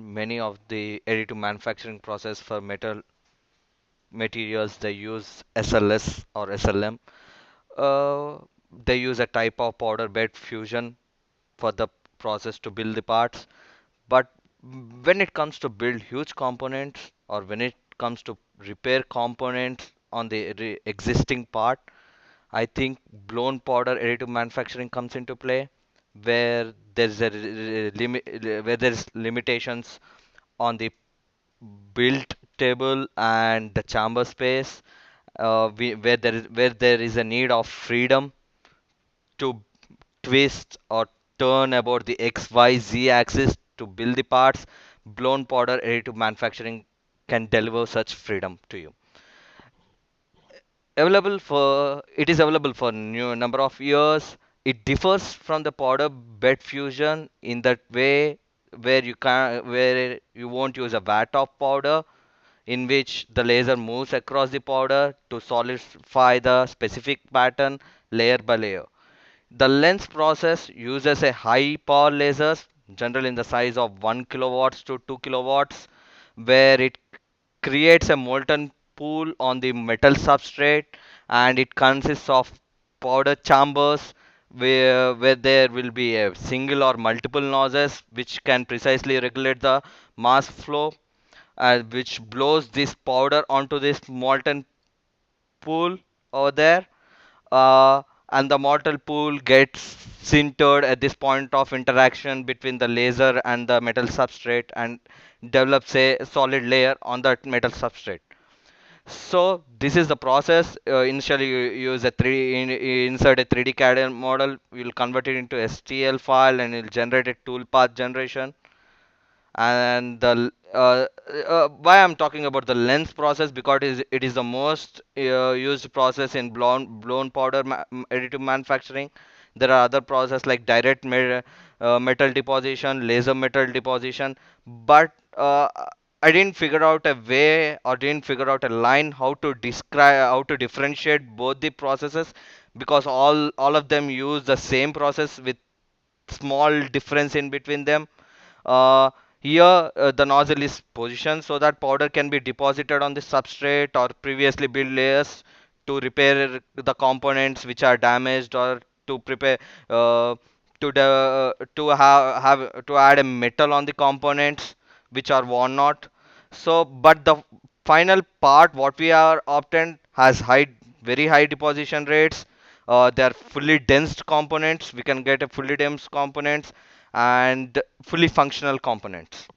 many of the additive manufacturing process for metal materials, they use SLS or SLM. Uh, they use a type of powder bed fusion for the process to build the parts. But when it comes to build huge components or when it comes to repair components on the existing part, I think blown powder additive manufacturing comes into play where there's a limit where there's limitations on the build table and the chamber space where there is a need of freedom to twist or turn about the XYZ axis to build the parts. Blown powder additive manufacturing can deliver such freedom to you. It is available for new number of years. It differs from the powder bed fusion in that way where you won't use a vat of powder in which the laser moves across the powder to solidify the specific pattern layer by layer. The lens process uses a high power lasers, generally in the size of 1 kilowatts to 2 kilowatts, where it creates a molten pool on the metal substrate, and it consists of powder chambers where there will be a single or multiple nozzles which can precisely regulate the mass flow, which blows this powder onto this molten pool over there, uh, and the mortal pool gets sintered at this point of interaction between the laser and the metal substrate and develops a solid layer on that metal substrate. So this is the process. Initially, you use a insert a 3D CAD model. You'll convert it into STL file and you'll generate a tool path generation. And why I'm talking about the lens process, because it is the most used process in blown powder additive manufacturing. There are other processes like direct metal deposition, laser metal deposition, but I didn't figure out a way or didn't figure out a line how to differentiate both the processes, because all of them use the same process with small difference in between them. The nozzle is positioned so that powder can be deposited on the substrate or previously built layers to repair the components which are damaged, or to prepare to add a metal on the components which are worn out. So, but the final part what we are obtained has very high deposition rates. They are fully dense components. We can get a fully dense components and fully functional components.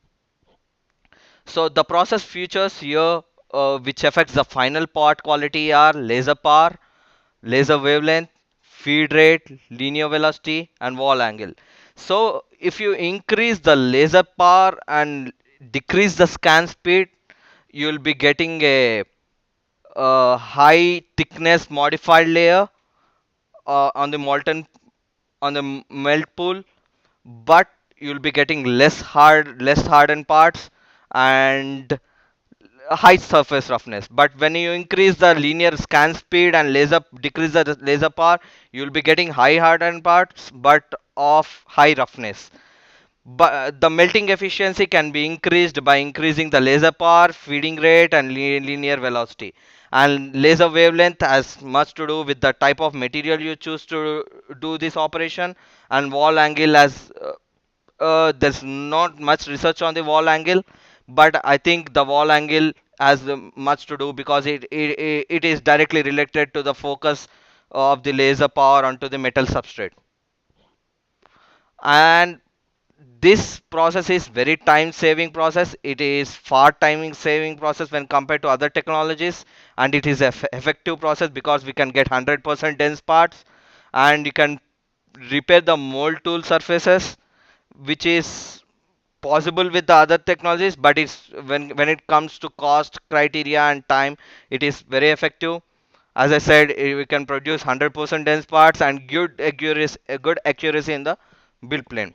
So the process features here which affects the final part quality are laser power, laser wavelength, feed rate, linear velocity, and wall angle. So if you increase the laser power and decrease the scan speed, you'll be getting a high thickness modified layer on the melt pool, but you'll be getting less hardened parts and high surface roughness. But when you increase the linear scan speed and decrease the laser power, you'll be getting high hardened parts but of high roughness. But the melting efficiency can be increased by increasing the laser power, feeding rate, and linear velocity. And laser wavelength has much to do with the type of material you choose to do this operation. And wall angle has there's not much research on the wall angle, but I think the wall angle has much to do because it is directly related to the focus of the laser power onto the metal substrate. And this process is very time saving process. It is far timing saving process when compared to other technologies, and it is effective process because we can get 100% dense parts, and you can repair the mold tool surfaces, which is possible with the other technologies, but it's when it comes to cost criteria and time, it is very effective. As I said, we can produce 100% dense parts and good accuracy in the build plane.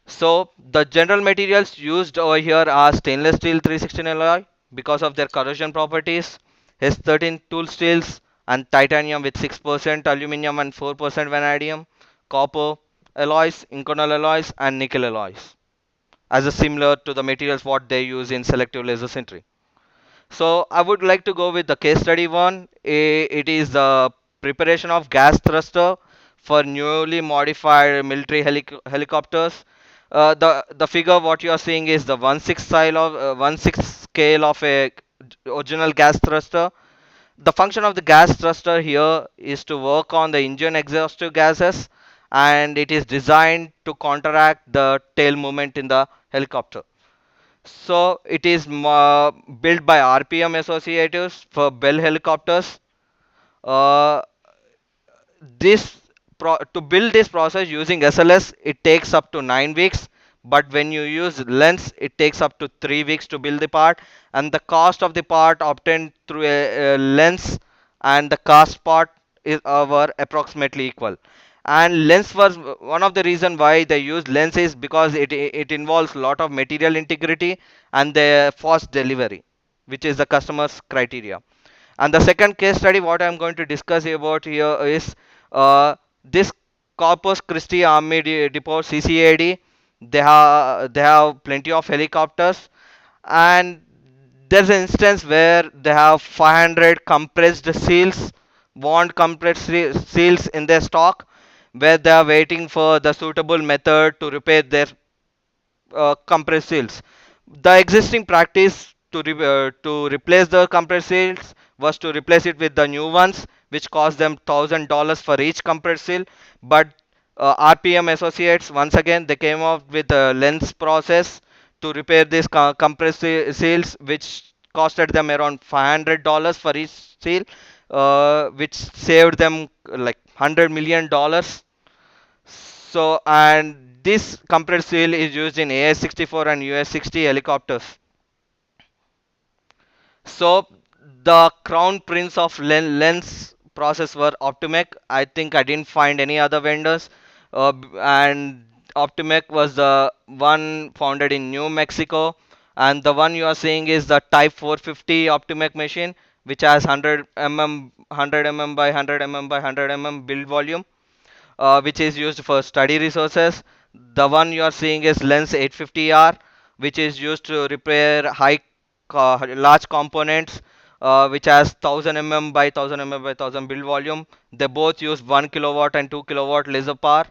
So the general materials used over here are stainless steel 316 alloy because of their corrosion properties, S13 tool steels, and titanium with 6% aluminum and 4% vanadium, copper alloys, Inconel alloys, and nickel alloys. as a similar to the materials what they use in selective laser sintering. So I would like to go with the case study one. It is the preparation of gas thruster for newly modified military helicopters. The figure what you are seeing is the 1/6 scale of 1/6 scale of a original gas thruster. The function of the gas thruster here is to work on the engine exhaustive gases, and it is designed to counteract the tail movement in the helicopter. So it is built by RPM Associates for Bell helicopters. Uh, this to build this process using SLS, it takes up to 9 weeks. But when you use lens, it takes up to 3 weeks to build the part. And the cost of the part obtained through a lens and the cast part were approximately equal. And lens was one of the reason why they use lens is because it involves a lot of material integrity and the fast delivery, which is the customer's criteria. And the second case study, what I'm going to discuss about here is this Corpus Christi Army Depot (CCAD). They have plenty of helicopters, and there's an instance where they have 500 compressed seals, wound compressed seals in their stock, where they are waiting for the suitable method to repair their compressed seals. The existing practice to replace the compressed seals was to replace it with the new ones, which cost them $1,000 for each compressed seal. But RPM Associates, once again, they came up with a lens process to repair these compressed seals, which costed them around $500 for each seal, which saved them like $100 million. So, and this compressed seal is used in AS-64 and US-60 helicopters. So, the crown prince of lens process were Optimec. I think I didn't find any other vendors. And Optimec was the one founded in New Mexico. And the one you are seeing is the Type 450 Optimec machine, which has 100 mm by 100 mm by 100 mm build volume, which is used for study resources. The one you are seeing is Lens 850R, which is used to repair large components, which has 1000 mm by 1000 mm by 1000 build volume. They both use 1 kilowatt and 2 kilowatt laser power.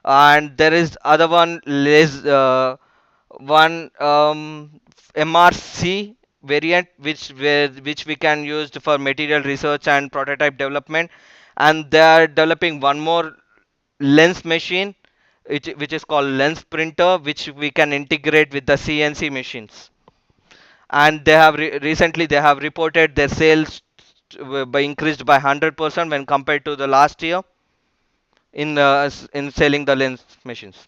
And there is other one one MRC variant, which we can use for material research and prototype development. And they are developing one more lens machine, which is called lens printer, which we can integrate with the CNC machines. And they have recently they have reported their sales by increased by 100% when compared to the last year in selling the lens machines.